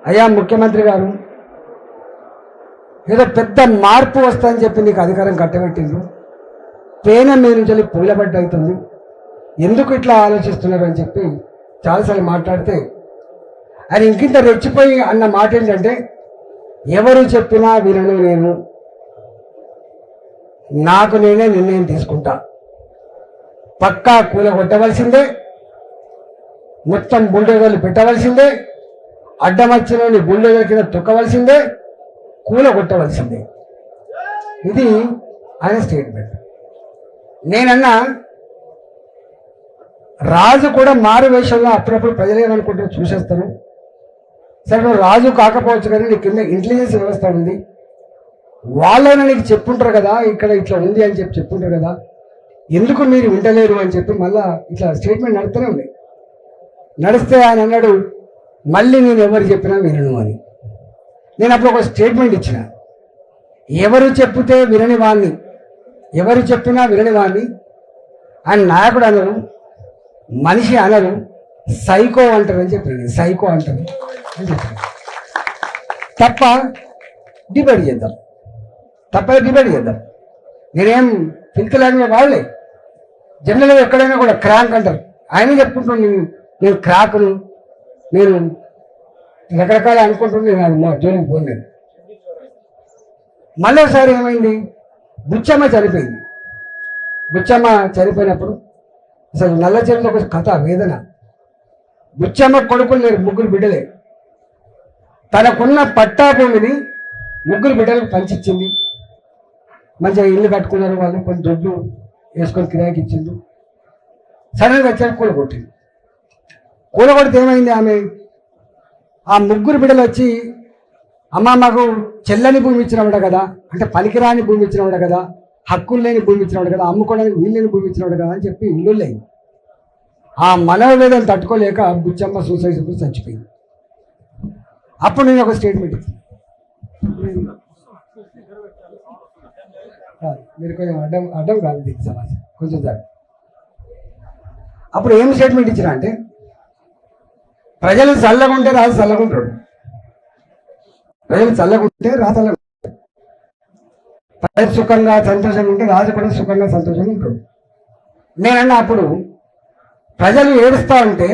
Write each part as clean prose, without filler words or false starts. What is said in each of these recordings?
అయ్యా ముఖ్యమంత్రి గారు, ఏదో పెద్ద మార్పు వస్తుందని చెప్పి నీకు అధికారం కట్టబెట్టిండ్రు, పేన మీద నుంచి పూలబడ్డ అవుతుంది, ఎందుకు ఇట్లా ఆలోచిస్తున్నారు అని చెప్పి చాలాసార్లు మాట్లాడితే ఆయన ఇంకింత రెచ్చిపోయి అన్న మాట ఏంటంటే, ఎవరు చెప్పినా వినను, నేను నాకు నేనే నిర్ణయం తీసుకుంటా, పక్కా కూలగొట్టవలసిందే, మొత్తం బుల్డోజర్లు పెట్టవలసిందే, అడ్డమచ్చినోని బుల్డోజర్ కింద తొక్కవలసిందే, కూలగొట్టవలసిందే. ఇది ఆయన స్టేట్మెంట్. నేనన్నా రాజు కూడా మారు వేషంలో అప్పుడప్పుడు ప్రజలు ఏమనుకుంటారో చూసేస్తాను. సరే నువ్వు రాజు కాకపోవచ్చు కానీ నీ కింద ఇంటెలిజెన్స్ వ్యవస్థ ఉంది, వాళ్ళైనా నీకు చెప్పుంటారు కదా ఇక్కడ ఇట్లా ఉంది అని చెప్పి చెప్పుంటారు కదా, ఎందుకు మీరు వింటలేరు అని చెప్పి మళ్ళా ఇట్లా స్టేట్మెంట్ నడుస్తూనే ఉంది. నడిస్తే ఆయన అన్నాడు, మళ్ళీ నేను ఎవరు చెప్పినా వినను అని. నేను అప్పుడు ఒక స్టేట్మెంట్ ఇచ్చిన, ఎవరు చెప్తే వినని వాణ్ణి, ఎవరు చెప్పినా వినని వాణ్ణి ఆయన నాయకుడు అనరు, మనిషి అనరు, సైకో అంటారు అని చెప్పాను. సైకో అంటారు అని చెప్పాను. తప్ప డిబేట్ చేద్దాం, డిబేట్ చేద్దాం. నేనేం పిలుకలేని వాళ్ళే. జనరల్గా ఎక్కడైనా కూడా క్రాంక్ అంటారు, ఆయన చెప్పుకుంటున్నాను నేను క్రాకును, నేను రకరకాల అనుకుంటున్నాను, నేను మా జోలికి పోలేదు. మళ్ళీ ఒకసారి ఏమైంది, బుచ్చమ్మ చనిపోయింది. బుచ్చమ్మ చనిపోయినప్పుడు అసలు నల్ల చెరువులో ఒక కథ, వేదన. బుచ్చమ్మ కొడుకులు లేరు, ముగ్గురు బిడ్డలే. తనకున్న పట్టా భూమిని ముగ్గురు బిడ్డలకు పంచిచ్చింది. మంచిగా ఇల్లు కట్టుకున్నారు, వాళ్ళు కొన్ని దొడ్లు వేసుకొని కిరాయికి ఇచ్చింది. సడన్గా వచ్చాక కూలగొట్టింది. కూలగొడితే ఏమైంది, ఆమె ఆ ముగ్గురు బిడ్డలు వచ్చి, అమ్మ మాకు చెల్లని భూమి ఇచ్చినవాడు కదా, అంటే పనికిరాని భూమి ఇచ్చినవాడు కదా, హక్కులు లేని భూమి ఇచ్చినవాడు కదా, అమ్ముకోవడానికి వీళ్ళని భూమి ఇచ్చినవాడు కదా అని చెప్పి ఇల్లు లేదు. ఆ మనోవేదన తట్టుకోలేక బుచ్చమ్మ సూసైడ్ చచ్చిపోయింది. అప్పుడు నేను ఒక స్టేట్మెంట్ ఇచ్చాను, మీరు కొంచెం అడ్డం కాదు దీనికి సమాజం కొంచెం సార్. అప్పుడు ఏం స్టేట్మెంట్ ఇచ్చినా అంటే, ప్రజలు చల్లగా ఉంటే రాజు చల్లగా ఉంటాడు, ప్రజలు చల్లగా ఉంటే రాజు చల్లగా ఉంటాడు, ప్రజలు సుఖంగా సంతోషంగా ఉంటే రాజు కూడా సుఖంగా సంతోషంగా ఉంటాడు. నేనన్నా అప్పుడు ప్రజలు ఏడుస్తూ ఉంటే,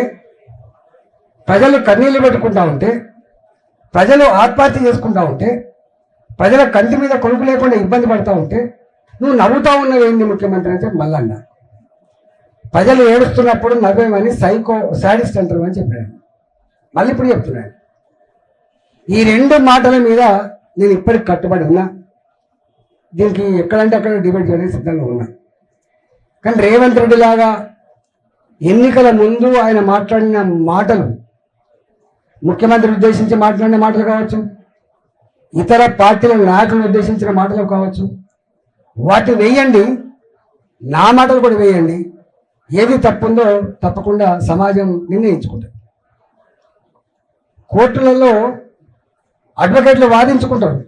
ప్రజలు కన్నీళ్ళు పెట్టుకుంటా ఉంటే, ప్రజలు ఆత్మహత్య చేసుకుంటా ఉంటే, ప్రజల కంటి మీద కొడుకు లేకుండా ఇబ్బంది పడుతూ ఉంటే నువ్వు నవ్వుతా ఉన్నావు ఏంటి ముఖ్యమంత్రి అంటే మళ్ళీ ప్రజలు ఏడుస్తున్నప్పుడు నవ్వేమని సైకో సాడిస్ట్ అంటారు అని చెప్పాను. మళ్ళీ ఇప్పుడు చెప్తున్నాను, ఈ రెండు మాటల మీద నేను ఇప్పటికి కట్టుబడి ఉన్నా. దీనికి ఎక్కడంటే అక్కడ డిబేట్ చేయడానికి సిద్ధంగా ఉన్నా. కానీ రేవంత్ రెడ్డి లాగా ఎన్నికల ముందు ఆయన మాట్లాడిన మాటలు, ముఖ్యమంత్రి ఉద్దేశించి మాట్లాడిన మాటలు కావచ్చు, ఇతర పార్టీల నాయకులను ఉద్దేశించిన మాటలు కావచ్చు, వాటి వేయండి, నా మాటలు కూడా వేయండి. ఏది తప్పుందో తప్పకుండా సమాజం నిర్ణయించుకుంటుంది. కోర్టులలో అడ్వకేట్లు వాదించుకుంటారు,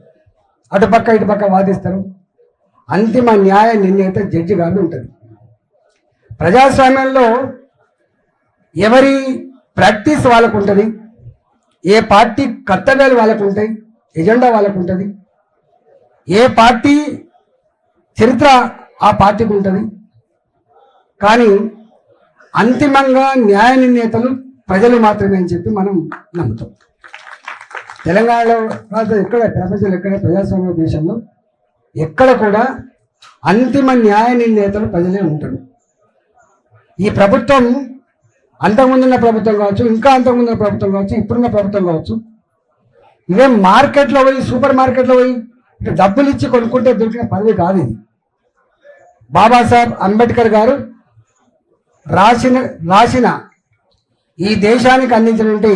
అటుపక్క ఇటుపక్క వాదిస్తారు. అంతిమ న్యాయ నిర్ణేత జడ్జి గారు ఉంటుంది. ప్రజాస్వామ్యంలో ఎవరి ప్రాక్టీస్ వాళ్ళకు ఉంటుంది, ఏ పార్టీ కర్తవ్యాలు వాళ్ళకు ఉంటాయి, ఎజెండా వాళ్ళకు ఉంటుంది, ఏ పార్టీ చరిత్ర ఆ పార్టీకి ఉంటుంది. కానీ అంతిమంగా న్యాయ నిర్ణేతలు ప్రజలు మాత్రమే అని చెప్పి మనం నమ్ముతాం. తెలంగాణలో కాదు, ఎక్కడ ప్రపంచంలో ఎక్కడ ప్రజాస్వామ్య దేశంలో ఎక్కడ కూడా అంతిమ న్యాయ నిర్ణేతలు ప్రజలే ఉంటారు. ఈ ప్రభుత్వం అంతకుముందున్న ప్రభుత్వం కావచ్చు, ఇంకా అంతకుముందున్న ప్రభుత్వం కావచ్చు, ఇప్పుడున్న ప్రభుత్వం కావచ్చు, ఇదే మార్కెట్లో పోయి సూపర్ మార్కెట్లో పోయి డబ్బులు ఇచ్చి కొనుక్కుంటే దొరికిన పదవి కాదు ఇది. బాబాసాహెబ్ అంబేద్కర్ గారు రాసిన ఈ దేశానికి అందించినటువంటి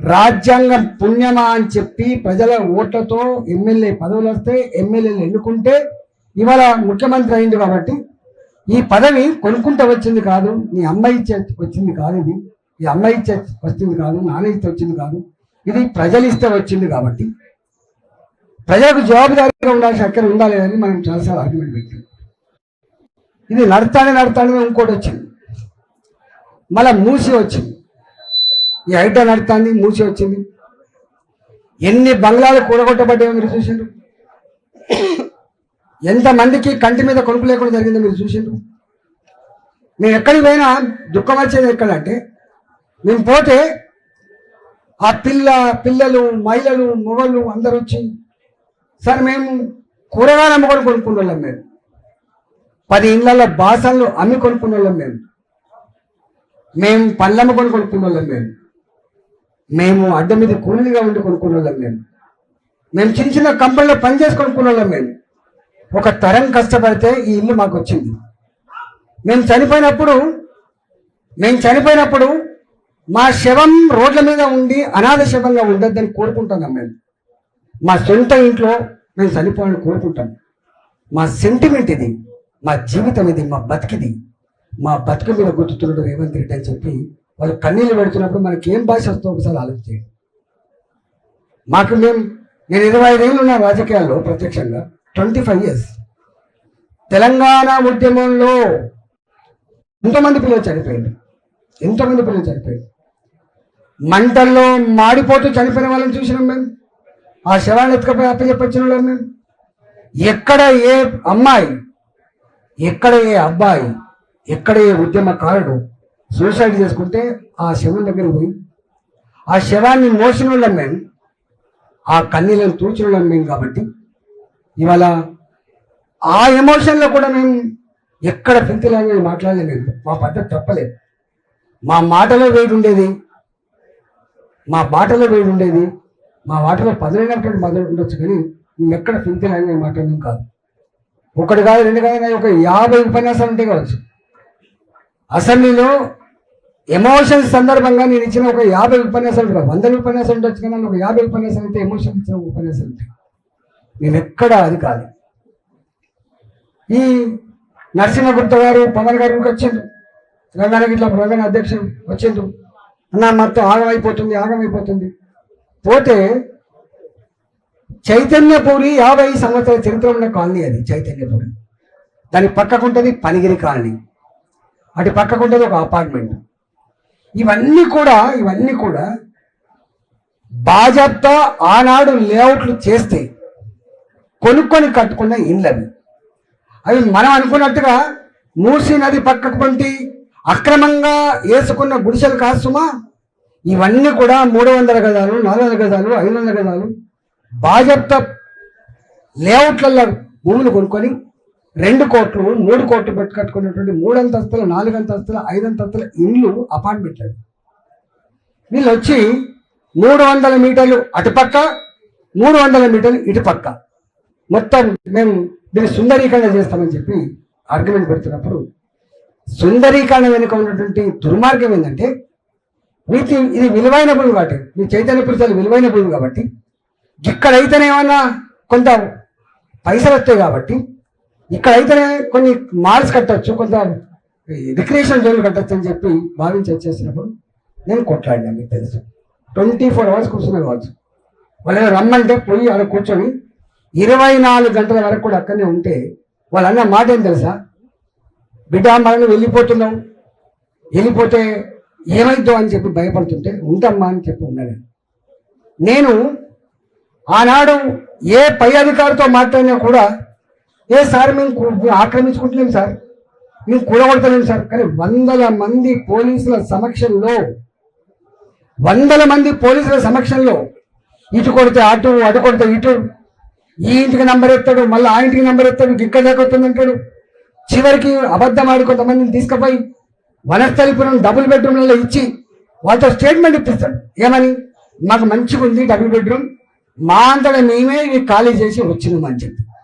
రాజ్యాంగం పుణ్యమా అని చెప్పి ప్రజల ఓట్లతో ఎమ్మెల్యే పదవులు వస్తే ఎమ్మెల్యేలు ఎన్నుకుంటే ఇవాళ ముఖ్యమంత్రి అయింది. కాబట్టి ఈ పదవి కొనుక్కుంటే వచ్చింది కాదు, నీ అమ్మాయి ఇచ్చే వచ్చింది కాదు, ఇది ఈ అమ్మాయి ఇచ్చే వచ్చింది కాదు, నాన్న ఇస్తే వచ్చింది కాదు, ఇది ప్రజలు ఇస్తే వచ్చింది. కాబట్టి ప్రజలకు జవాబుదారీగా ఉండాల్సిన అక్కడ ఉండాలి అని మనం చాలాసార్లు ఆర్గ్యుమెంట్ పెట్టాం. ఇది నడతానే ఇంకోటి వచ్చింది, మళ్ళీ మూసి వచ్చింది. ఈ ఐటా నడుతుంది, మూసి వచ్చింది. ఎన్ని బంగ్లాలు కూడగొట్టబడ్డాయో మీరు చూసిండ్రు. ఎంతమందికి కంటి మీద కొనుక్కు లేకుండా జరిగిందో మీరు చూసిండ్రు. మేము ఎక్కడికి పోయినా దుఃఖం వచ్చేది ఎక్కడంటే, మేము పోతే ఆ పిల్లలు మహిళలు మొగళ్ళు అందరూ వచ్చి, సార్ మేము కూరగాయలు అమ్ముకొని కొనుక్కున్న వాళ్ళం, మేము 10 ఇళ్ళ బాసనలు అమ్మి కొనుక్కున్న వాళ్ళం, మేము పళ్ళు అమ్ముకొని కొనుక్కున్న వాళ్ళం, మేము అడ్డ మీద కూలీగా ఉండి కొనుక్కున్న వాళ్ళం, మేము చిన్న చిన్న కంపెనీలో పనిచేసి కొనుక్కున్న వాళ్ళం. ఒక తరం కష్టపడితే ఈ ఇల్లు మాకు వచ్చింది. మేము చనిపోయినప్పుడు మా శవం రోడ్ల మీద ఉండి అనాథ శవంగా ఉండొద్దని కోరుకుంటున్నాం. మేము మా సొంత ఇంట్లో మేము చనిపోవాలని కోరుకుంటాం. మా సెంటిమెంట్ ఇది, మా జీవితం ఇది, మా బతికిది. మా బతుకు మీద గుర్తుతున్నాడు రేవంత్ రెడ్డి అని చెప్పి వాళ్ళు కన్నీళ్ళు పెడుతున్నప్పుడు మనకి ఏం భాష వస్తుందో ఒకసారి ఆలోచించండి. నేను 25 ఏళ్ళు ఉన్న రాజకీయాల్లో ప్రత్యక్షంగా 25 years. తెలంగాణ ఉద్యమంలో ఎంతోమంది పిల్లలు చనిపోయింది. మంటల్లో మాడిపోతూ చనిపోయిన వాళ్ళని చూసినాం మేము. ఆ శవాన్ని ఎత్తుకపోయి అప్పచెప్పొచ్చిన వాళ్ళం మేము. ఎక్కడ ఏ అమ్మాయి, ఎక్కడ ఏ అబ్బాయి, ఎక్కడ ఏ ఉద్యమకారుడు సూసైడ్ చేసుకుంటే ఆ శవం దగ్గర పోయి ఆ శవాన్ని మోసిన వాళ్ళం మేము, ఆ కన్నీళ్ళని తూచిన వాళ్ళం మేము. కాబట్టి ఇవాళ ఆ ఎమోషన్లో కూడా మేము ఎక్కడ ఫిల్తీలాగా మాట్లాడలేదు. మా పద్ధతి తప్పలేదు. మా మాటలో వేడి ఉండేది, మా బాటలో వేడి ఉండేది, మా వాటలో పదులైనటువంటి మొదలు ఉండొచ్చు. కానీ మేము ఎక్కడ ఫిల్తీలాగా మాట్లాడడం కాదు. 1 కాదు 2 కాదు, ఒక 50 ఉపన్యాసాలు ఉంటే కావచ్చు. అసెంబ్లీలో ఎమోషన్స్ సందర్భంగా నేను ఇచ్చిన ఒక 50 ఉపన్యాసాలు, 100 ఉపన్యాసాలు ఉండొచ్చు. కానీ ఒక 50 ఉపన్యాసాలు అయితే ఎమోషన్ ఇచ్చిన ఉపన్యాసాలు ఉంటాయి. నేను ఎక్కడ అది కాదు. ఈ నరసింహగుప్త గారు పవన్ గారు వచ్చిండు, తెలంగాణ ఇట్లా ప్రధాన అధ్యక్షుడు వచ్చిండు. అన్న మొత్తం ఆగమైపోతుంది. పోతే చైతన్యపూరి 50 సంవత్సరాల చరిత్ర ఉన్న కాలనీ అది చైతన్యపూరి. దాని పక్కకుంటుంది పనిగిరి కాలనీ, అటు పక్కకుంటుంది ఒక అపార్ట్మెంట్. ఇవన్నీ కూడా బాజాప్తా ఆనాడు లేఅవుట్లు చేస్తే కొనుక్కొని కట్టుకున్న ఇండ్లవి. అవి మనం అనుకున్నట్టుగా మూసీ నది పక్కకు పంటి అక్రమంగా వేసుకున్న గుడిసెలు కాసుమా. ఇవన్నీ కూడా 300 గజాలు, 400 గజాలు, 500 గజాలు బాజప్తా లేఅవుట్లలో భూములు కొనుక్కొని 2 కోట్లు 3 కోట్లు పెట్టి కట్టుకున్నటువంటి 3 అంతస్తుల 4 అంతస్తుల 5 అంతస్తుల ఇండ్లు అపార్ట్మెంట్లు. వీళ్ళు వచ్చి 300 మీటర్లు అటుపక్క, 300 మీటర్లు ఇటుపక్క మొత్తం మేము దీన్ని సుందరీకరణ చేస్తామని చెప్పి ఆర్గ్యుమెంట్ పెడుతున్నప్పుడు, సుందరీకరణ వెనుక ఉన్నటువంటి దుర్మార్గం ఏంటంటే, ఇది విలువైన భూమి కాబట్టి, మీ చైతన్య పురుషాలు విలువైన భూమి కాబట్టి, ఇక్కడైతేనే ఏమన్నా కొంత పైసలు వస్తాయి కాబట్టి, ఇక్కడైతేనే కొన్ని మాల్స్ కట్టచ్చు, కొంత రిక్రియేషన్ జోన్లు కట్టచ్చు అని చెప్పి భావించి వచ్చేసినప్పుడు నేను కొట్లాడినా. మీకు తెలుసు 24 hours కూర్చున్నా కావచ్చు. వాళ్ళు రమ్మంటే పోయి అక్కడ కూర్చొని 24 గంటల వరకు కూడా అక్కడనే ఉంటే వాళ్ళు అన్న మాట ఏం తెలుసా, బిడ్డ మనం వెళ్ళిపోతున్నావు, వెళ్ళిపోతే ఏమైద్దో అని చెప్పి భయపడుతుంటే ఉంటామ్మా అని చెప్పి ఉన్నాను. నేను ఆనాడు ఏ పై అధికారితో మాట్లాడినా కూడా, సార్ మేము ఆక్రమించుకుంటలేము సార్, మేము కూడగొడతలేము సార్. కానీ 100 మంది పోలీసుల సమక్షంలో ఇటు కొడితే అటు, అటు కొడితే ఇటు, ఈ ఇంటికి నంబర్ ఎత్తాడు, మళ్ళీ ఆ ఇంటికి నంబర్ ఎత్తాడు, ఇక్కడ దాకా వస్తుంది అంటాడు. చివరికి అబద్ధం ఆడి కొంతమందిని తీసుకుపోయి వనస్థలిపురం డబుల్ బెడ్రూమ్లలో ఇచ్చి వాళ్ళతో స్టేట్మెంట్ ఇప్పిస్తాడు. ఏమని, మాకు మంచిగా ఉంది డబుల్ బెడ్రూమ్, మా అంతటా మేమే ఖాళీ చేసి వచ్చినామని చెప్పి.